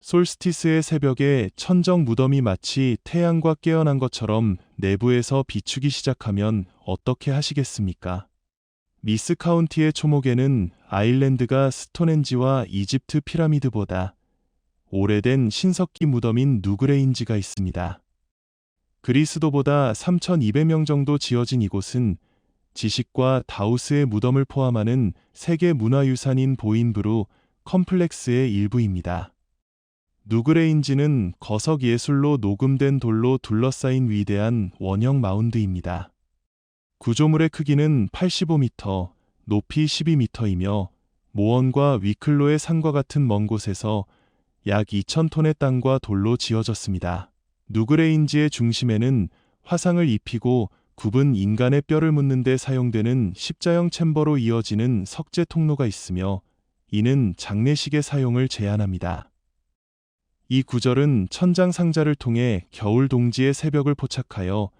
솔스티스의 새벽에 천정 무덤이 마치 태양과 깨어난 것처럼 내부에서 비추기 시작하면 어떻게 하시겠습니까? 미스 카운티의 초목에는 아일랜드가 스톤헨지와 이집트 피라미드보다 오래된 신석기 무덤인 누그레인지가 있습니다. 그리스도보다 3,200명 정도 지어진 이곳은 지식과 다우스의 무덤을 포함하는 세계 문화유산인 보인브루 컴플렉스의 일부입니다. 누그레인지는 거석 예술로 녹음된 돌로 둘러싸인 위대한 원형 마운드입니다. 구조물의 크기는 85m, 높이 12m이며 모원과 위클로의 산과 같은 먼 곳에서 약 2,000톤의 땅과 돌로 지어졌습니다. 누그레인지의 중심에는 화상을 입히고 굽은 인간의 뼈를 묻는 데 사용되는 십자형 챔버로 이어지는 석재 통로가 있으며 이는 장례식의 사용을 제한합니다. 이 구절은 천장 상자를 통해 겨울 동지의 새벽을 포착하여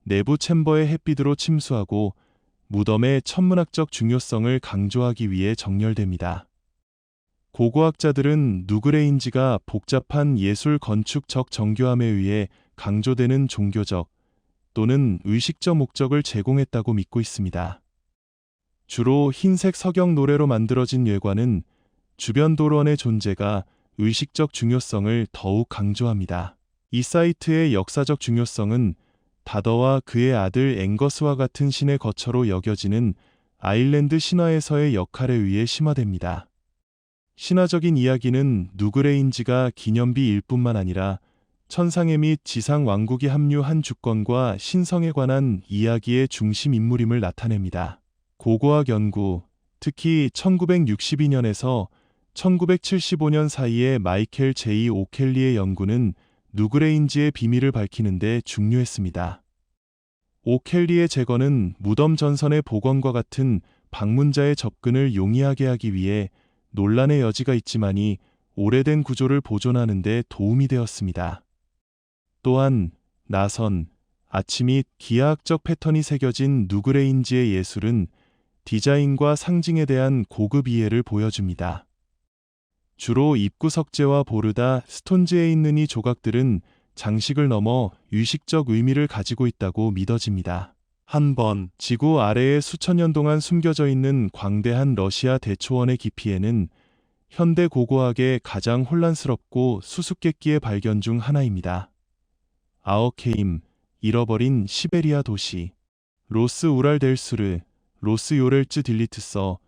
내부 챔버의 햇빛으로 침수하고 무덤의 천문학적 중요성을 강조하기 위해 정렬됩니다. 고고학자들은 누그레인지가 복잡한 예술 건축적 정교함에 의해 강조되는 종교적 또는 의식적 목적을 제공했다고 믿고 있습니다. 주로 흰색 석영 노래로 만들어진 외관은 주변 도론의 존재가 의식적 중요성을 더욱 강조합니다. 이 사이트의 역사적 중요성은 다더와 그의 아들 앵거스와 같은 신의 거처로 여겨지는 아일랜드 신화에서의 역할에 의해 심화됩니다. 신화적인 이야기는 누그레인지가 기념비일 뿐만 아니라 천상의 및 지상 왕국이 합류한 주권과 신성에 관한 이야기의 중심 인물임을 나타냅니다. 고고학 연구, 특히 1962년에서 1975년 사이에 마이켈 제이 오켈리의 연구는 누그레인지의 비밀을 밝히는 데 중요했습니다. 오켈리의 제거는 무덤 전선의 복원과 같은 방문자의 접근을 용이하게 하기 위해 논란의 여지가 있지만이 오래된 구조를 보존하는 데 도움이 되었습니다. 또한 나선, 아치 및 기하학적 패턴이 새겨진 누그레인지의 예술은 디자인과 상징에 대한 고급 이해를 보여줍니다. 주로 입구 석재와 보르다, 스톤즈에 있는 이 조각들은 장식을 넘어 유식적 의미를 가지고 있다고 믿어집니다. 한번 지구 아래에 수천 년 동안 숨겨져 있는 광대한 러시아 대초원의 깊이에는 현대 고고학의 가장 혼란스럽고 수수께끼의 발견 중 하나입니다. 아어케임, 잃어버린 시베리아 도시, 로스 우랄델수르, 로스 요렐츠 딜리트서,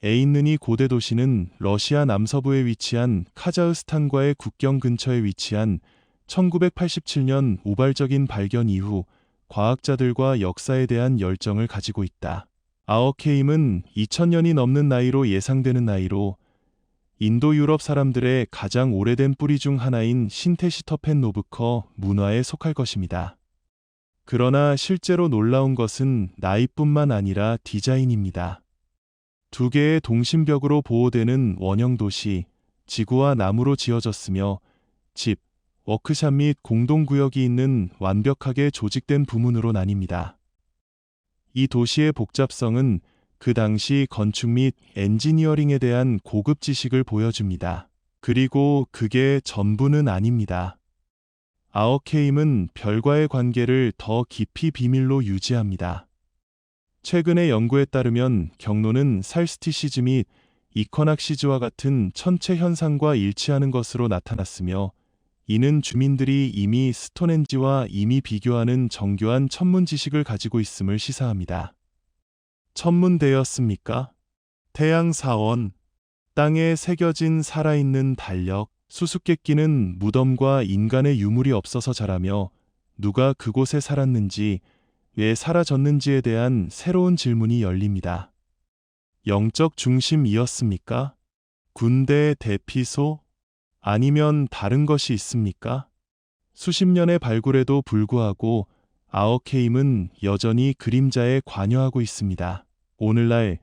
에 있는 이 고대 도시는 러시아 남서부에 위치한 카자흐스탄과의 국경 근처에 위치한 1987년 우발적인 발견 이후 과학자들과 역사에 대한 열정을 가지고 있다. 아어케임은 2000년이 넘는 나이로 예상되는 나이로 인도 유럽 사람들의 가장 오래된 뿌리 중 하나인 신테시터펜 노브커 문화에 속할 것입니다. 그러나 실제로 놀라운 것은 나이뿐만 아니라 디자인입니다. 두 개의 동심벽으로 보호되는 원형 도시, 지구와 나무로 지어졌으며 집, 워크샵 및 공동구역이 있는 완벽하게 조직된 부문으로 나뉩니다. 이 도시의 복잡성은 그 당시 건축 및 엔지니어링에 대한 고급 지식을 보여줍니다. 그리고 그게 전부는 아닙니다. 아어케임은 별과의 관계를 더 깊이 비밀로 유지합니다. 최근의 연구에 따르면 경로는 살스티시즈 및 이커낙시즈와 같은 천체 현상과 일치하는 것으로 나타났으며 이는 주민들이 이미 스톤헨지와 이미 비교하는 정교한 천문 지식을 가지고 있음을 시사합니다. 천문대였습니까? 태양 사원, 땅에 새겨진 살아있는 달력, 수수께끼는 무덤과 인간의 유물이 없어서 자라며 누가 그곳에 살았는지, 왜 사라졌는지에 대한 새로운 질문이 열립니다. 영적 중심이었습니까? 군대의 대피소? 아니면 다른 것이 있습니까? 수십 년의 발굴에도 불구하고 아어케임은 여전히 그림자에 관여하고 있습니다. 오늘날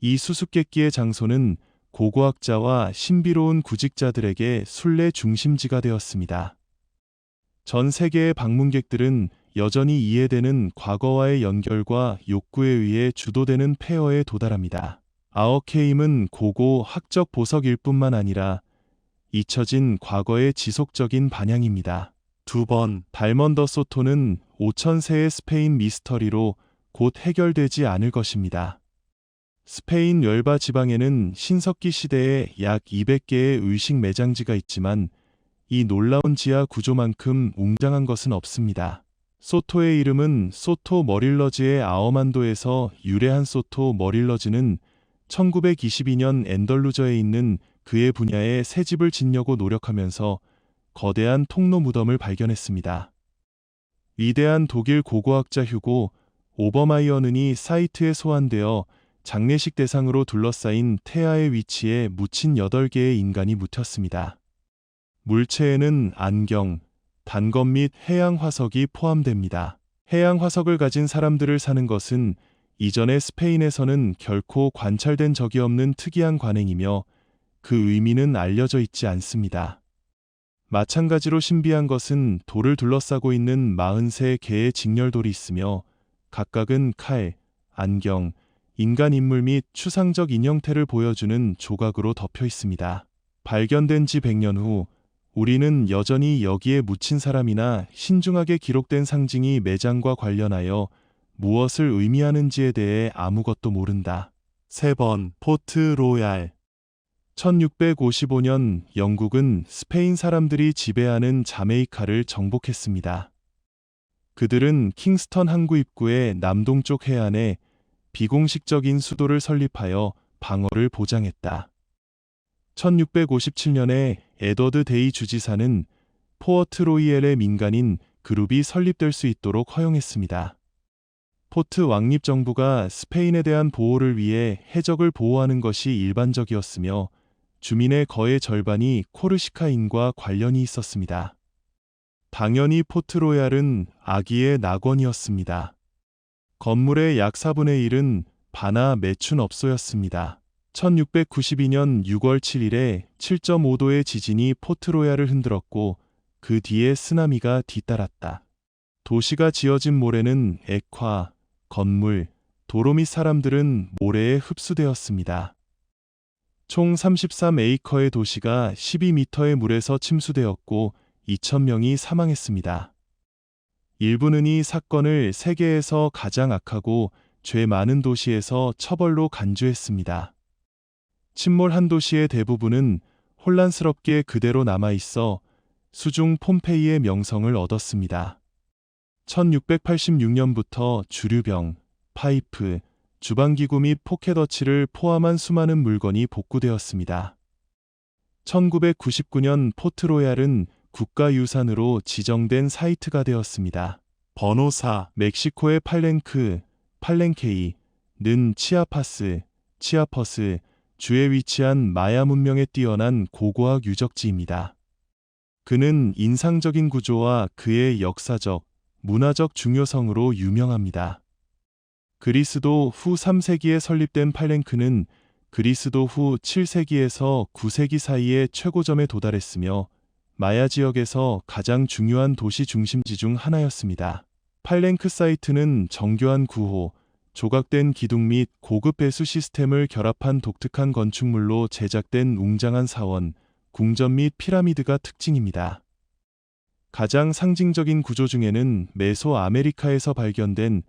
이 수수께끼의 장소는 고고학자와 신비로운 구직자들에게 순례 중심지가 되었습니다. 전 세계의 방문객들은 여전히 이해되는 과거와의 연결과 욕구에 의해 주도되는 폐허에 도달합니다. 아어케임은 고고 학적 보석일 뿐만 아니라 잊혀진 과거의 지속적인 반향입니다. 2번, 발먼더 소토는 5000세의 스페인 미스터리로 곧 해결되지 않을 것입니다. 스페인 열바 지방에는 신석기 시대에 약 200개의 의식 매장지가 있지만 이 놀라운 지하 구조만큼 웅장한 것은 없습니다. 소토의 이름은 소토 머릴러즈의 아어만도에서 유래한. 소토 머릴러즈는 1922년 앤덜루저에 있는 그의 분야에 새 집을 짓려고 노력하면서 거대한 통로 무덤을 발견했습니다. 위대한 독일 고고학자 휴고 오버마이어는이 사이트에 소환되어 장례식 대상으로 둘러싸인 태아의 위치에 묻힌 8개의 인간이 묻혔습니다. 물체에는 안경, 단검 및 해양 화석이 포함됩니다. 해양 화석을 가진 사람들을 사는 것은 이전의 스페인에서는 결코 관찰된 적이 없는 특이한 관행이며 그 의미는 알려져 있지 않습니다. 마찬가지로 신비한 것은 돌을 둘러싸고 있는 43개의 직렬돌이 있으며 각각은 칼, 안경, 인간 인물 및 추상적 인형태를 보여주는 조각으로 덮여 있습니다. 발견된 지 100년 후 우리는 여전히 여기에 묻힌 사람이나 신중하게 기록된 상징이 매장과 관련하여 무엇을 의미하는지에 대해 아무것도 모른다. 3번, 포트 로얄. 1655년 영국은 스페인 사람들이 지배하는 자메이카를 정복했습니다. 그들은 킹스턴 항구 입구의 남동쪽 해안에 비공식적인 수도를 설립하여 방어를 보장했다. 1657년에 에더드 데이 주지사는 포어트 로이엘의 민간인 그룹이 설립될 수 있도록 허용했습니다. 포트 왕립 정부가 스페인에 대한 보호를 위해 해적을 보호하는 것이 일반적이었으며 주민의 거의 절반이 코르시카인과 관련이 있었습니다. 당연히 포트 로얄은 아기의 낙원이었습니다. 건물의 약 4분의 1은 바나 매춘업소였습니다. 1692년 6월 7일에 7.5도의 지진이 포트 로얄을 흔들었고 그 뒤에 쓰나미가 뒤따랐다. 도시가 지어진 모래는 액화, 건물, 도로 및 사람들은 모래에 흡수되었습니다. 총 33에이커의 도시가 12m의 물에서 침수되었고 2,000명이 사망했습니다. 일부는 이 사건을 세계에서 가장 악하고 죄 많은 도시에서 처벌로 간주했습니다. 침몰한 도시의 대부분은 혼란스럽게 그대로 남아있어 수중 폼페이의 명성을 얻었습니다. 1686년부터 주류병, 파이프, 주방기구 및 포켓워치를 포함한 수많은 물건이 복구되었습니다. 1999년 포트 로얄은 국가유산으로 지정된 사이트가 되었습니다. 번호 4. 멕시코의 팔렌케이는 치아퍼스 주에 위치한 마야 문명에 뛰어난 고고학 유적지입니다. 그는 인상적인 구조와 그의 역사적, 문화적 중요성으로 유명합니다. 그리스도 후 3세기에 설립된 팔렌크는 그리스도 후 7세기에서 9세기 사이에 최고점에 도달했으며 마야 지역에서 가장 중요한 도시 중심지 중 하나였습니다. 팔렌크 사이트는 정교한 구호, 조각된 기둥 및 고급 배수 시스템을 결합한 독특한 건축물로 제작된 웅장한 사원, 궁전 및 피라미드가 특징입니다. 가장 상징적인 구조 중에는 메소아메리카에서 발견된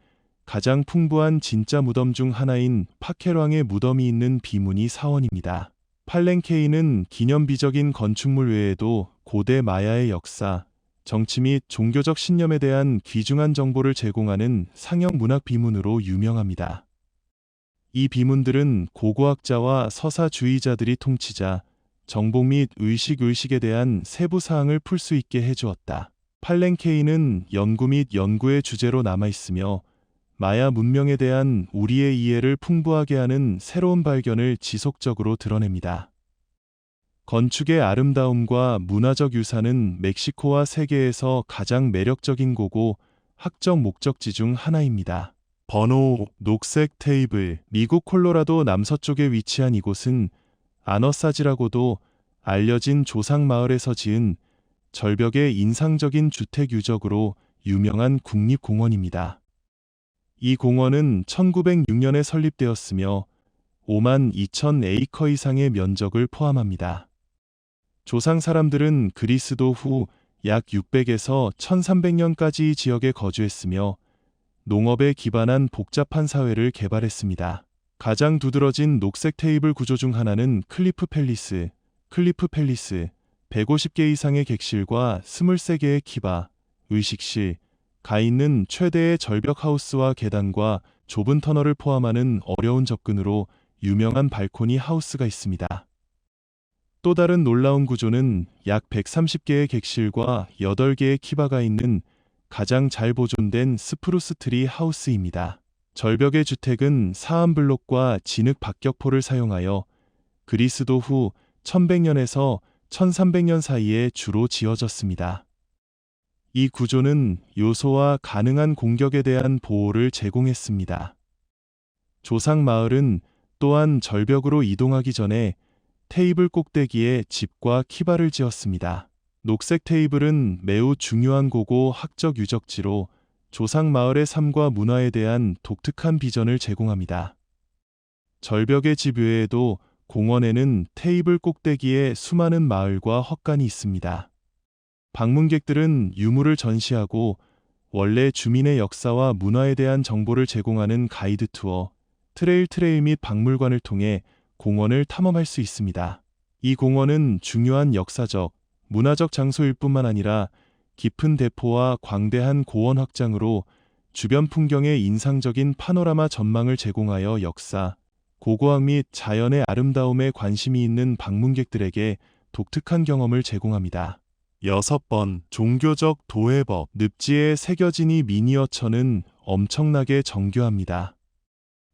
가장 풍부한 진짜 무덤 중 하나인 파켈왕의 무덤이 있는 비무니 사원입니다. 팔렌케이는 기념비적인 건축물 외에도 고대 마야의 역사, 정치 및 종교적 신념에 대한 귀중한 정보를 제공하는 상형 문학 비문으로 유명합니다. 이 비문들은 고고학자와 서사주의자들이 통치자, 정복 및 의식에 대한 세부 사항을 풀 수 있게 해주었다. 팔렌케이는 연구 및 연구의 주제로 남아있으며 마야 문명에 대한 우리의 이해를 풍부하게 하는 새로운 발견을 지속적으로 드러냅니다. 건축의 아름다움과 문화적 유산은 멕시코와 세계에서 가장 매력적인 고고 학적 목적지 중 하나입니다. 번호 5. 녹색 테이블. 미국 콜로라도 남서쪽에 위치한 이곳은 아너사지라고도 알려진 조상 마을에서 지은 절벽의 인상적인 주택 유적으로 유명한 국립공원입니다. 이 공원은 1906년에 설립되었으며 52,000 에이커 이상의 면적을 포함합니다. 조상 사람들은 그리스도 후 약 600에서 1300년까지 이 지역에 거주했으며 농업에 기반한 복잡한 사회를 개발했습니다. 가장 두드러진 녹색 테이블 구조 중 하나는 클리프 팰리스, 150개 이상의 객실과 23개의 키바, 의식실, 가 있는 최대의 절벽 하우스와 계단과 좁은 터널을 포함하는 어려운 접근으로 유명한 발코니 하우스가 있습니다. 또 다른 놀라운 구조는 약 130개의 객실과 8개의 키바가 있는 가장 잘 보존된 스프루스 트리 하우스입니다. 절벽의 주택은 사암블록과 진흙 박격포를 사용하여 그리스도 후 1100년에서 1300년 사이에 주로 지어졌습니다. 이 구조는 요소와 가능한 공격에 대한 보호를 제공했습니다. 조상 마을은 또한 절벽으로 이동하기 전에 테이블 꼭대기에 집과 키바를 지었습니다. 녹색 테이블은 매우 중요한 고고 학적 유적지로 조상 마을의 삶과 문화에 대한 독특한 비전을 제공합니다. 절벽의 집 외에도 공원에는 테이블 꼭대기에 수많은 마을과 헛간이 있습니다. 방문객들은 유물을 전시하고 원래 주민의 역사와 문화에 대한 정보를 제공하는 가이드 투어, 트레일 및 박물관을 통해 공원을 탐험할 수 있습니다. 이 공원은 중요한 역사적, 문화적 장소일 뿐만 아니라 깊은 대포와 광대한 고원 확장으로 주변 풍경의 인상적인 파노라마 전망을 제공하여 역사, 고고학 및 자연의 아름다움에 관심이 있는 방문객들에게 독특한 경험을 제공합니다. 6번, 종교적 도회법, 늪지에 새겨진 이 미니어처는 엄청나게 정교합니다.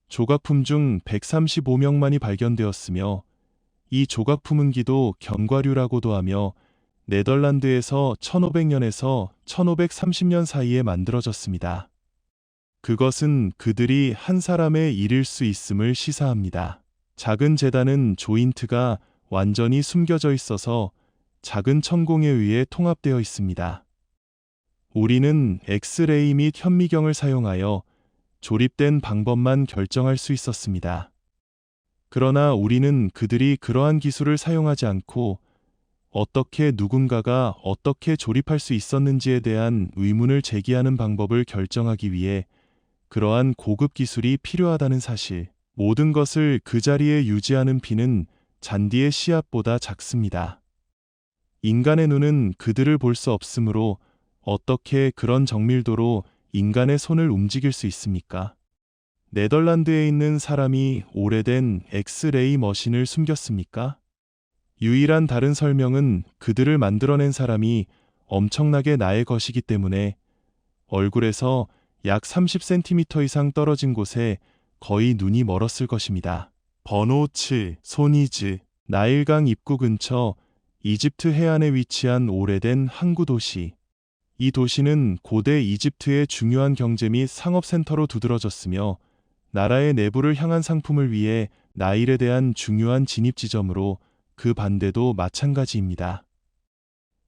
조각품 중 135명만이 발견되었으며 이 조각 품은기도 견과류라고도 하며 네덜란드에서 1500년에서 1530년 사이에 만들어졌습니다. 그것은 그들이 한 사람의 일일 수 있음을 시사합니다. 작은 재단은 조인트가 완전히 숨겨져 있어서 작은 천공에 의해 통합되어 있습니다. 우리는 엑스레이 및 현미경을 사용하여 조립된 방법만 결정할 수 있었습니다. 그러나 우리는 그들이 그러한 기술을 사용하지 않고 어떻게 누군가가 어떻게 조립할 수 있었는지에 대한 의문을 제기하는 방법을 결정하기 위해 그러한 고급 기술이 필요하다는 사실, 모든 것을 그 자리에 유지하는 피는 잔디의 씨앗보다 작습니다. 인간의 눈은 그들을 볼 수 없으므로 어떻게 그런 정밀도로 인간의 손을 움직일 수 있습니까? 네덜란드에 있는 사람이 오래된 엑스레이 머신을 숨겼습니까? 유일한 다른 설명은 그들을 만들어낸 사람이 엄청나게 나의 것이기 때문에 얼굴에서 약 30cm 이상 떨어진 곳에 거의 눈이 멀었을 것입니다. 번호 7. 소니즈, 나일강 입구 근처 이집트 해안에 위치한 오래된 항구 도시. 이 도시는 고대 이집트의 중요한 경제 및 상업센터로 두드러졌으며 나라의 내부를 향한 상품을 위해 나일에 대한 중요한 진입지점으로 그 반대도 마찬가지입니다.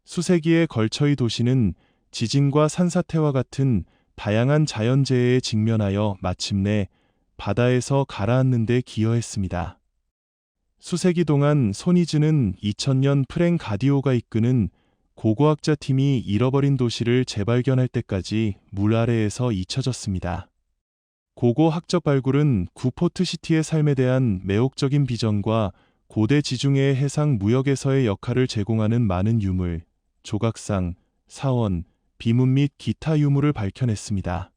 수세기에 걸쳐 이 도시는 지진과 산사태와 같은 다양한 자연재해에 직면하여 마침내 바다에서 가라앉는 데 기여했습니다. 수세기 동안 소니즈는 2000년 프랭 가디오가 이끄는 고고학자 팀이 잃어버린 도시를 재발견할 때까지 물 아래에서 잊혀졌습니다. 고고학적 발굴은 구포트시티의 삶에 대한 매혹적인 비전과 고대 지중해의 해상 무역에서의 역할을 제공하는 많은 유물, 조각상, 사원, 비문 및 기타 유물을 밝혀냈습니다.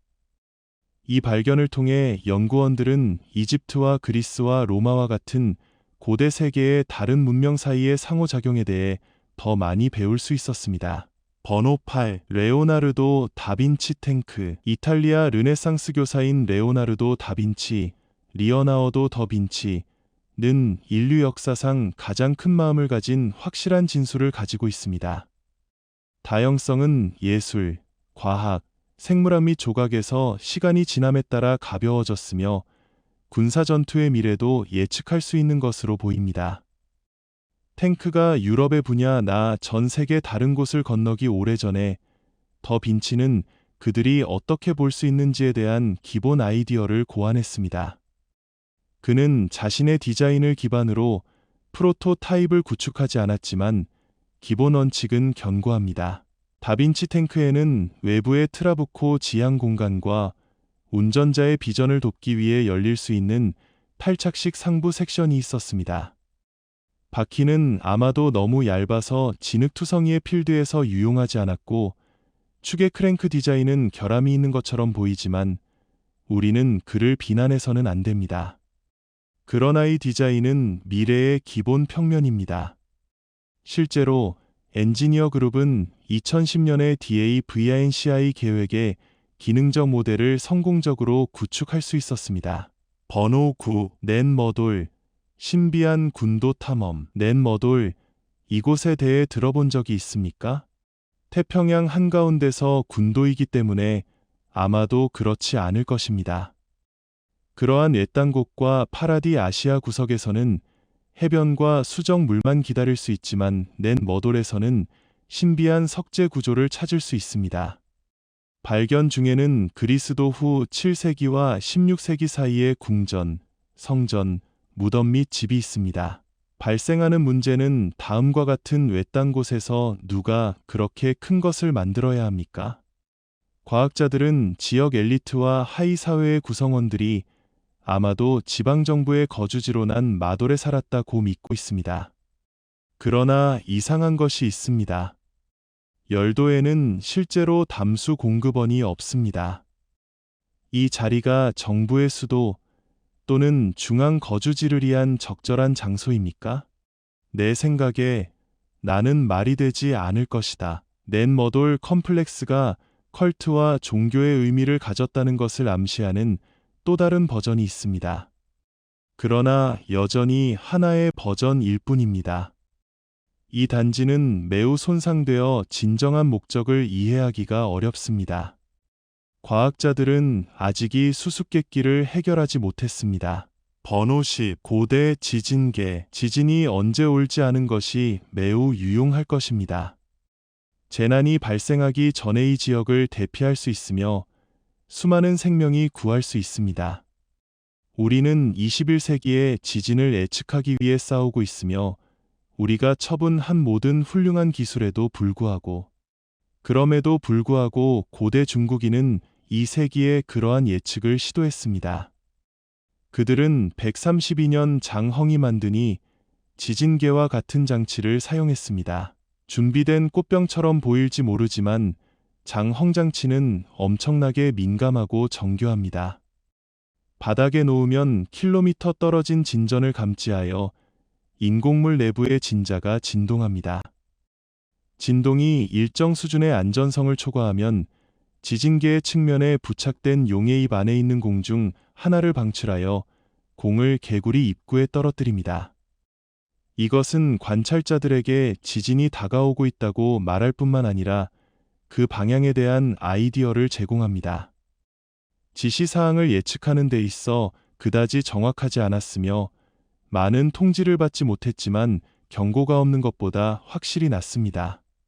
이 발견을 통해 연구원들은 이집트와 그리스와 로마와 같은 고대 세계의 다른 문명 사이의 상호작용에 대해 더 많이 배울 수 있었습니다. 번호 8. 레오나르도 다빈치 탱크. 이탈리아 르네상스 교사인 레오나르도 다빈치, 리어나르도 더 빈치는 인류 역사상 가장 큰 마음을 가진 확실한 진술을 가지고 있습니다. 다형성은 예술, 과학, 생물학 및 조각에서 시간이 지남에 따라 가벼워졌으며 군사 전투의 미래도 예측할 수 있는 것으로 보입니다. 탱크가 유럽의 분야 나 전 세계 다른 곳을 건너기 오래전에 더 빈치는 그들이 어떻게 볼 수 있는지에 대한 기본 아이디어를 고안했습니다. 그는 자신의 디자인을 기반으로 프로토타입을 구축하지 않았지만 기본 원칙은 견고합니다. 다빈치 탱크에는 외부의 트라부코 지향 공간과 운전자의 비전을 돕기 위해 열릴 수 있는 탈착식 상부 섹션이 있었습니다. 바퀴는 아마도 너무 얇아서 진흙투성이의 필드에서 유용하지 않았고, 축의 크랭크 디자인은 결함이 있는 것처럼 보이지만 우리는 그를 비난해서는 안 됩니다. 그러나 이 디자인은 미래의 기본 평면입니다. 실제로 엔지니어 그룹은 2010년에 DA-VINCI 계획의 기능적 모델을 성공적으로 구축할 수 있었습니다. 번호 9, 넷머돌, 신비한 군도 탐험. 넷머돌, 이곳에 대해 들어본 적이 있습니까? 태평양 한가운데서 군도이기 때문에 아마도 그렇지 않을 것입니다. 그러한 외딴 곳과 파라디 아시아 구석에서는 해변과 수정 물만 기다릴 수 있지만 넷머돌에서는 신비한 석재 구조를 찾을 수 있습니다. 발견 중에는 그리스도 후 7세기와 16세기 사이의 궁전, 성전, 무덤 및 집이 있습니다. 발생하는 문제는 다음과 같은 외딴 곳에서 누가 그렇게 큰 것을 만들어야 합니까? 과학자들은 지역 엘리트와 하위 사회의 구성원들이 아마도 지방정부의 거주지로 난 마돌에 살았다고 믿고 있습니다. 그러나 이상한 것이 있습니다. 열도에는 실제로 담수 공급원이 없습니다. 이 자리가 정부의 수도 또는 중앙 거주지를 위한 적절한 장소입니까? 내 생각에 나는 말이 되지 않을 것이다. 넷머돌 컴플렉스가 컬트와 종교의 의미를 가졌다는 것을 암시하는 또 다른 버전이 있습니다. 그러나 여전히 하나의 버전일 뿐입니다. 이 단지는 매우 손상되어 진정한 목적을 이해하기가 어렵습니다. 과학자들은 아직 이 수수께끼를 해결하지 못했습니다. 번호 10, 고대 지진계. 지진이 언제 올지 아는 것이 매우 유용할 것입니다. 재난이 발생하기 전에 이 지역을 대피할 수 있으며 수많은 생명이 구할 수 있습니다. 우리는 21세기에 지진을 예측하기 위해 싸우고 있으며 우리가 처분한 모든 훌륭한 기술에도 불구하고, 그럼에도 불구하고 고대 중국인은 이 세기에 그러한 예측을 시도했습니다. 그들은 132년 장헝이 만드니 지진계와 같은 장치를 사용했습니다. 준비된 꽃병처럼 보일지 모르지만 장헝 장치는 엄청나게 민감하고 정교합니다. 바닥에 놓으면 킬로미터 떨어진 진전을 감지하여 인공물 내부의 진자가 진동합니다. 진동이 일정 수준의 안전성을 초과하면 지진계의 측면에 부착된 용의 입 안에 있는 공 중 하나를 방출하여 공을 개구리 입구에 떨어뜨립니다. 이것은 관찰자들에게 지진이 다가오고 있다고 말할 뿐만 아니라 그 방향에 대한 아이디어를 제공합니다. 지시사항을 예측하는 데 있어 그다지 정확하지 않았으며 많은 통지를 받지 못했지만 경고가 없는 것보다 확실히 낫습니다.